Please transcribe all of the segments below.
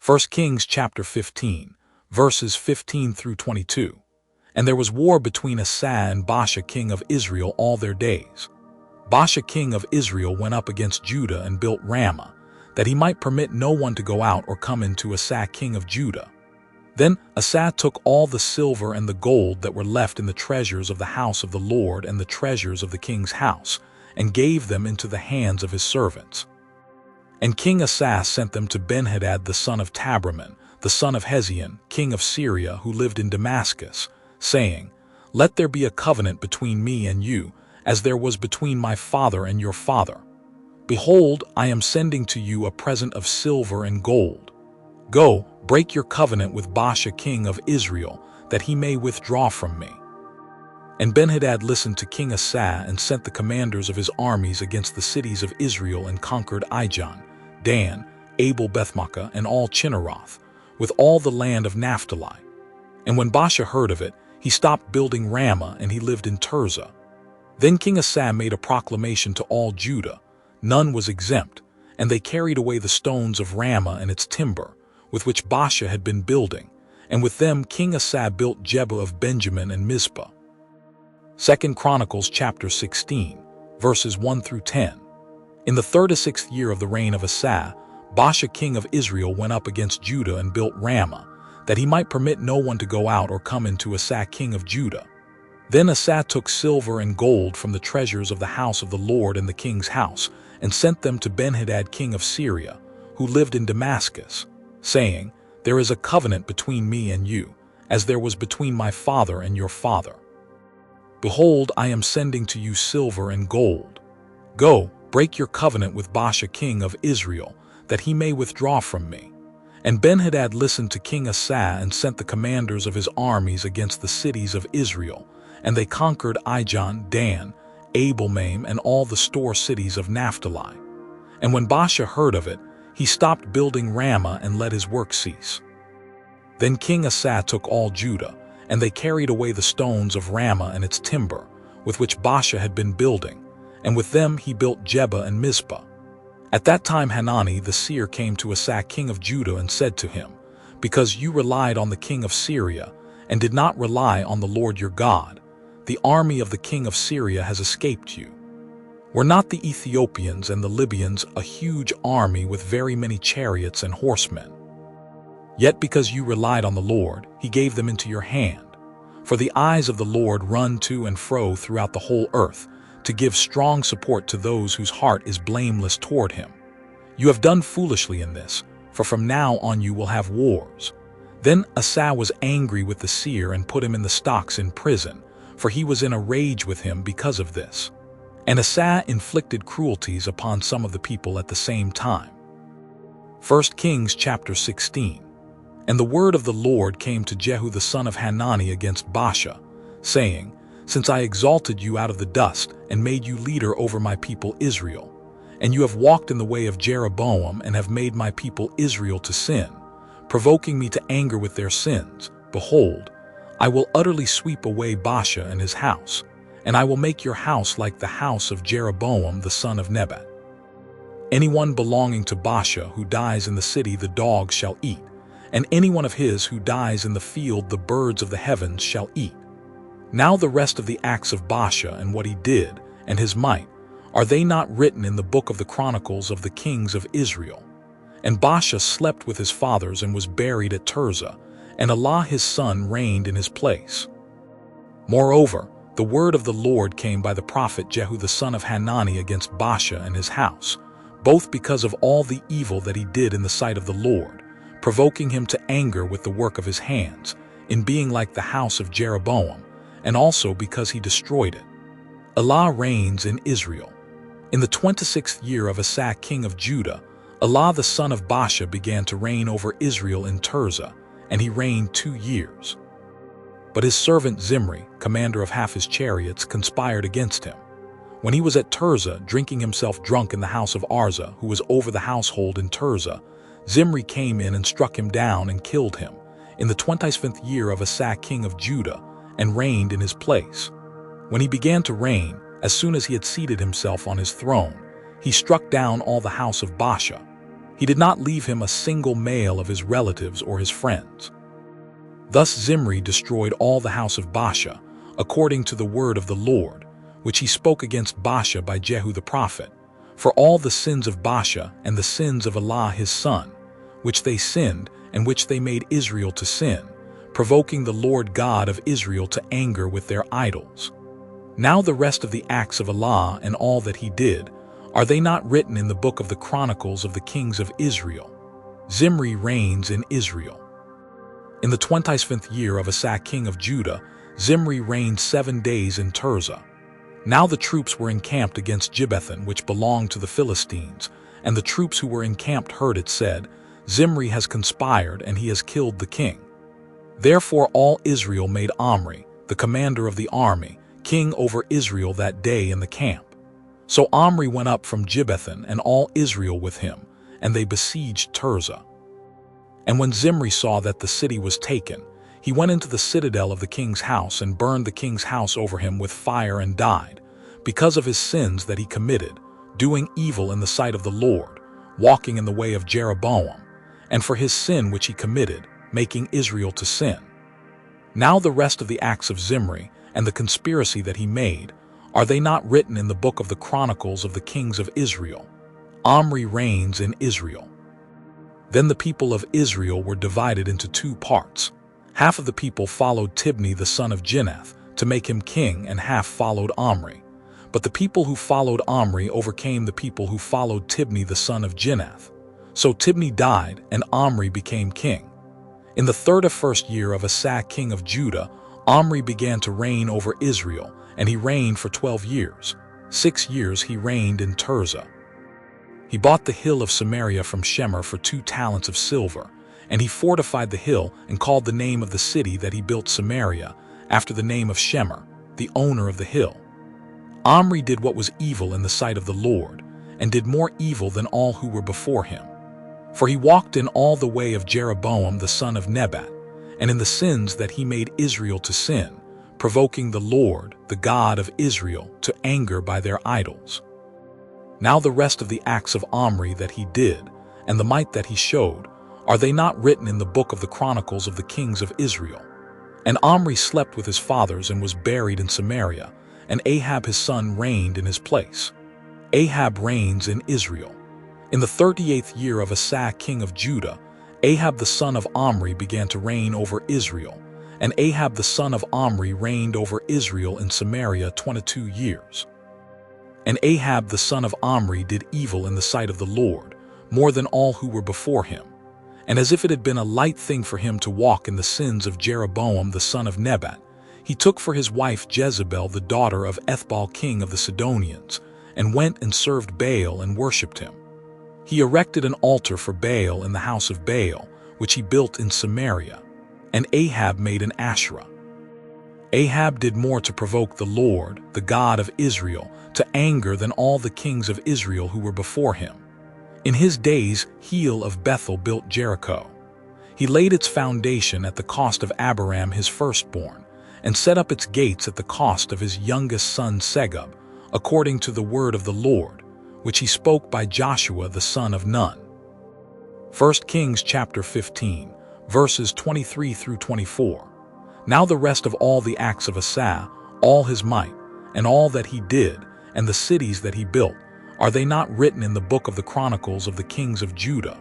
1 Kings chapter 15, verses 15 through 22. And there was war between Asa and Baasha king of Israel all their days. Baasha king of Israel went up against Judah and built Ramah, that he might permit no one to go out or come in to Asa king of Judah. Then Asa took all the silver and the gold that were left in the treasures of the house of the Lord and the treasures of the king's house, and gave them into the hands of his servants. And King Asa sent them to Benhadad the son of Tabraman, the son of Hezion, king of Syria, who lived in Damascus, saying, Let there be a covenant between me and you, as there was between my father and your father. Behold, I am sending to you a present of silver and gold. Go, break your covenant with Baasha king of Israel, that he may withdraw from me. And Benhadad listened to King Asa and sent the commanders of his armies against the cities of Israel and conquered Ijon, Dan, Abel-Bethmaachah, and all Chinneroth, with all the land of Naphtali. And when Baasha heard of it, he stopped building Ramah, and he lived in Tirzah. Then King Asa made a proclamation to all Judah. None was exempt, and they carried away the stones of Ramah and its timber, with which Baasha had been building, and with them King Asa built Jebah of Benjamin and Mizpah. 2 Chronicles chapter 16, verses 1 through 10. In the 36th year of the reign of Asa, Baasha king of Israel went up against Judah and built Ramah, that he might permit no one to go out or come in to Asa king of Judah. Then Asa took silver and gold from the treasures of the house of the Lord and the king's house, and sent them to Benhadad king of Syria, who lived in Damascus, saying, There is a covenant between me and you, as there was between my father and your father. Behold, I am sending to you silver and gold. Go, break your covenant with Baasha king of Israel, that he may withdraw from me. And Benhadad listened to King Asa and sent the commanders of his armies against the cities of Israel, and they conquered Ijon, Dan, Abel-Maim, and all the store cities of Naphtali. And when Baasha heard of it, he stopped building Ramah and let his work cease. Then King Asa took all Judah, and they carried away the stones of Ramah and its timber, with which Baasha had been building, and with them he built Jebah and Mizpah. At that time Hanani the seer came to Asa king of Judah and said to him, Because you relied on the king of Syria, and did not rely on the Lord your God, the army of the king of Syria has escaped you. Were not the Ethiopians and the Libyans a huge army with very many chariots and horsemen? Yet because you relied on the Lord, he gave them into your hand. For the eyes of the Lord run to and fro throughout the whole earth, to give strong support to those whose heart is blameless toward him. You have done foolishly in this, for from now on you will have wars. Then Asa was angry with the seer and put him in the stocks in prison, for he was in a rage with him because of this. And Asa inflicted cruelties upon some of the people at the same time. 1 Kings chapter 16. And the word of the Lord came to Jehu the son of Hanani against Baasha, saying, Since I exalted you out of the dust and made you leader over my people Israel, and you have walked in the way of Jeroboam and have made my people Israel to sin, provoking me to anger with their sins, behold, I will utterly sweep away Baasha and his house, and I will make your house like the house of Jeroboam the son of Nebat. Anyone belonging to Baasha who dies in the city the dogs shall eat, and anyone of his who dies in the field the birds of the heavens shall eat. Now the rest of the acts of Baasha and what he did, and his might, are they not written in the book of the Chronicles of the kings of Israel? And Baasha slept with his fathers and was buried at Tirzah, and Elah his son reigned in his place. Moreover, the word of the Lord came by the prophet Jehu the son of Hanani against Baasha and his house, both because of all the evil that he did in the sight of the Lord, provoking him to anger with the work of his hands, in being like the house of Jeroboam, and also because he destroyed it. Elah reigns in Israel. In the 26th year of Asa king of Judah, Elah the son of Baasha began to reign over Israel in Tirzah, and he reigned 2 years. But his servant Zimri, commander of half his chariots, conspired against him. When he was at Tirzah, drinking himself drunk in the house of Arza, who was over the household in Tirzah, Zimri came in and struck him down and killed him, in the 25th year of Asa king of Judah, and reigned in his place. When he began to reign, as soon as he had seated himself on his throne, he struck down all the house of Baasha. He did not leave him a single male of his relatives or his friends. Thus Zimri destroyed all the house of Baasha, according to the word of the Lord, which he spoke against Baasha by Jehu the prophet, for all the sins of Baasha and the sins of Elah his son, which they sinned and which they made Israel to sin, provoking the Lord God of Israel to anger with their idols. Now the rest of the acts of Elah and all that he did, are they not written in the book of the Chronicles of the kings of Israel? Zimri reigns in Israel. In the 25th year of Asa king of Judah, Zimri reigned 7 days in Tirzah. Now the troops were encamped against Gibbethon, which belonged to the Philistines, and the troops who were encamped heard it said, Zimri has conspired and he has killed the king. Therefore all Israel made Omri, the commander of the army, king over Israel that day in the camp. So Omri went up from Gibbethon and all Israel with him, and they besieged Tirzah. And when Zimri saw that the city was taken, he went into the citadel of the king's house and burned the king's house over him with fire and died, because of his sins that he committed, doing evil in the sight of the Lord, walking in the way of Jeroboam, and for his sin which he committed, making Israel to sin. Now the rest of the acts of Zimri and the conspiracy that he made, are they not written in the book of the Chronicles of the kings of Israel? Omri reigns in Israel. Then the people of Israel were divided into 2 parts. Half of the people followed Tibni the son of Ginath to make him king, and half followed Omri. But the people who followed Omri overcame the people who followed Tibni the son of Ginath. So Tibni died, and Omri became king. In the 31st year of Asa king of Judah, Omri began to reign over Israel, and he reigned for 12 years. 6 years he reigned in Tirzah. He bought the hill of Samaria from Shemer for 2 talents of silver, and he fortified the hill and called the name of the city that he built Samaria, after the name of Shemer, the owner of the hill. Omri did what was evil in the sight of the Lord, and did more evil than all who were before him. For he walked in all the way of Jeroboam the son of Nebat, and in the sins that he made Israel to sin, provoking the Lord, the God of Israel, to anger by their idols. Now the rest of the acts of Omri that he did, and the might that he showed, are they not written in the book of the Chronicles of the kings of Israel? And Omri slept with his fathers and was buried in Samaria, and Ahab his son reigned in his place. Ahab reigns in Israel. In the 38th year of Asa king of Judah, Ahab the son of Omri began to reign over Israel, and Ahab the son of Omri reigned over Israel in Samaria 22 years. And Ahab the son of Omri did evil in the sight of the Lord, more than all who were before him. And as if it had been a light thing for him to walk in the sins of Jeroboam the son of Nebat, he took for his wife Jezebel the daughter of Ethbaal king of the Sidonians, and went and served Baal and worshipped him. He erected an altar for Baal in the house of Baal, which he built in Samaria, and Ahab made an Asherah. Ahab did more to provoke the Lord, the God of Israel, to anger than all the kings of Israel who were before him. In his days Heel of Bethel built Jericho. He laid its foundation at the cost of Abiram his firstborn, and set up its gates at the cost of his youngest son Segub, according to the word of the Lord, which he spoke by Joshua the son of Nun. 1 Kings chapter 15, verses 23 through 24. Now the rest of all the acts of Asa, all his might, and all that he did, and the cities that he built, are they not written in the book of the Chronicles of the kings of Judah?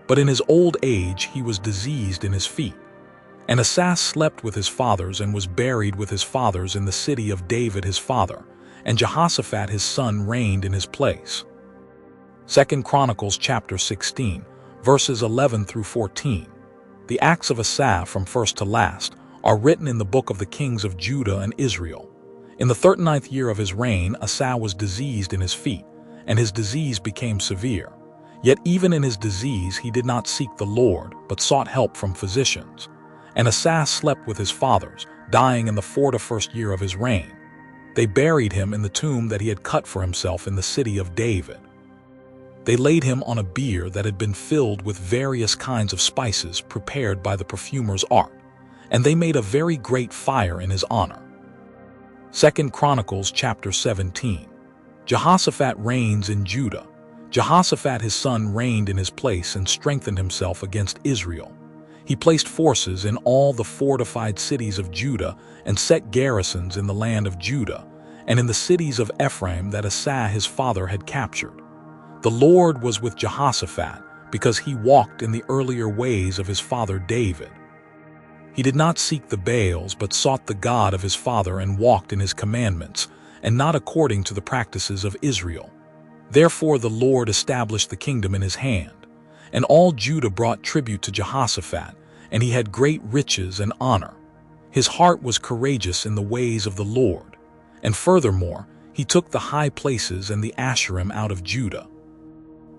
But in his old age he was diseased in his feet. And Asa slept with his fathers and was buried with his fathers in the city of David his father, and Jehoshaphat his son reigned in his place. 2 Chronicles chapter 16, verses 11 through 14. The acts of Asa from first to last are written in the book of the kings of Judah and Israel. In the 39th year of his reign, Asa was diseased in his feet, and his disease became severe. Yet even in his disease he did not seek the Lord, but sought help from physicians. And Asa slept with his fathers, dying in the 41st year of his reign. They buried him in the tomb that he had cut for himself in the city of David. They laid him on a bier that had been filled with various kinds of spices prepared by the perfumer's art, and they made a very great fire in his honor. 2 Chronicles chapter 17. Jehoshaphat reigns in Judah. Jehoshaphat his son reigned in his place and strengthened himself against Israel. He placed forces in all the fortified cities of Judah and set garrisons in the land of Judah and in the cities of Ephraim that Asa his father had captured. The Lord was with Jehoshaphat because he walked in the earlier ways of his father David. He did not seek the Baals but sought the God of his father and walked in his commandments and not according to the practices of Israel. Therefore the Lord established the kingdom in his hand, and all Judah brought tribute to Jehoshaphat, and he had great riches and honor. His heart was courageous in the ways of the Lord, and furthermore he took the high places and the Asherim out of Judah.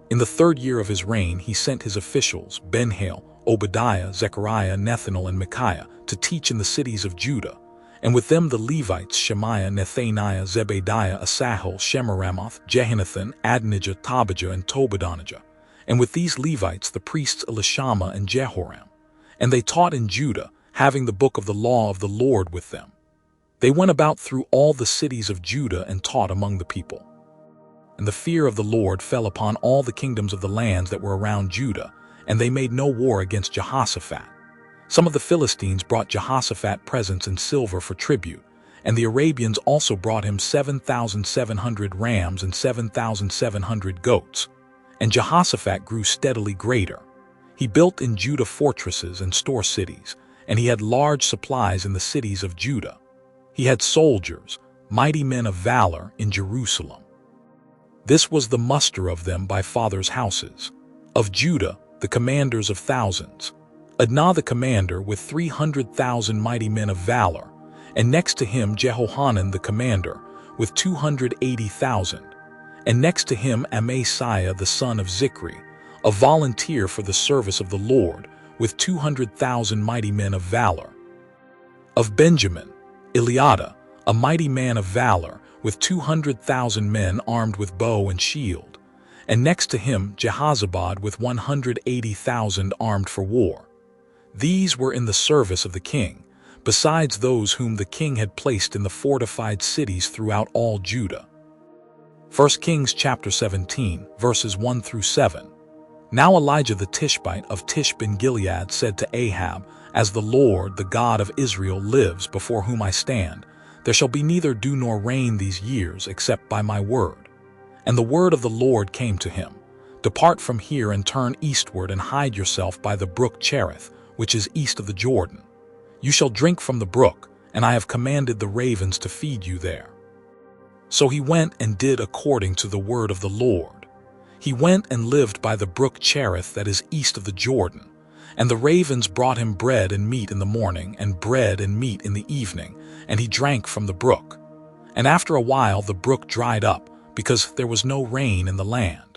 In the 3rd year of his reign he sent his officials, Ben-Hail, Obadiah, Zechariah, Nethanel, and Micaiah, to teach in the cities of Judah, and with them the Levites, Shemaiah, Nethaniah, Zebediah, Asahel, Shemiramoth, Jehonathan, Adonijah, Tobijah, and Tobadonijah, and with these Levites the priests Elishama and Jehoram. And they taught in Judah, having the book of the law of the Lord with them. They went about through all the cities of Judah and taught among the people. And the fear of the Lord fell upon all the kingdoms of the lands that were around Judah, and they made no war against Jehoshaphat. Some of the Philistines brought Jehoshaphat presents and silver for tribute, and the Arabians also brought him 7,700 rams and 7,700 goats. And Jehoshaphat grew steadily greater. He built in Judah fortresses and store cities, and he had large supplies in the cities of Judah. He had soldiers, mighty men of valor, in Jerusalem. This was the muster of them by fathers' houses. Of Judah, the commanders of thousands. Adnah the commander with 300,000 mighty men of valor, and next to him Jehohanan the commander with 280,000, and next to him Amasiah the son of Zichri, a volunteer for the service of the Lord, with 200,000 mighty men of valor. Of Benjamin, Eliada, a mighty man of valor, with 200,000 men armed with bow and shield, and next to him Jehozabad with 180,000 armed for war. These were in the service of the king, besides those whom the king had placed in the fortified cities throughout all Judah. 1 Kings chapter 17, verses 1 through 7. Now Elijah the Tishbite of Tishbe-Gilead said to Ahab, As the Lord, the God of Israel, lives before whom I stand, there shall be neither dew nor rain these years except by my word. And the word of the Lord came to him, Depart from here and turn eastward and hide yourself by the brook Cherith, which is east of the Jordan. You shall drink from the brook, and I have commanded the ravens to feed you there. So he went and did according to the word of the Lord. He went and lived by the brook Cherith that is east of the Jordan, and the ravens brought him bread and meat in the morning, and bread and meat in the evening, and he drank from the brook. And after a while the brook dried up, because there was no rain in the land.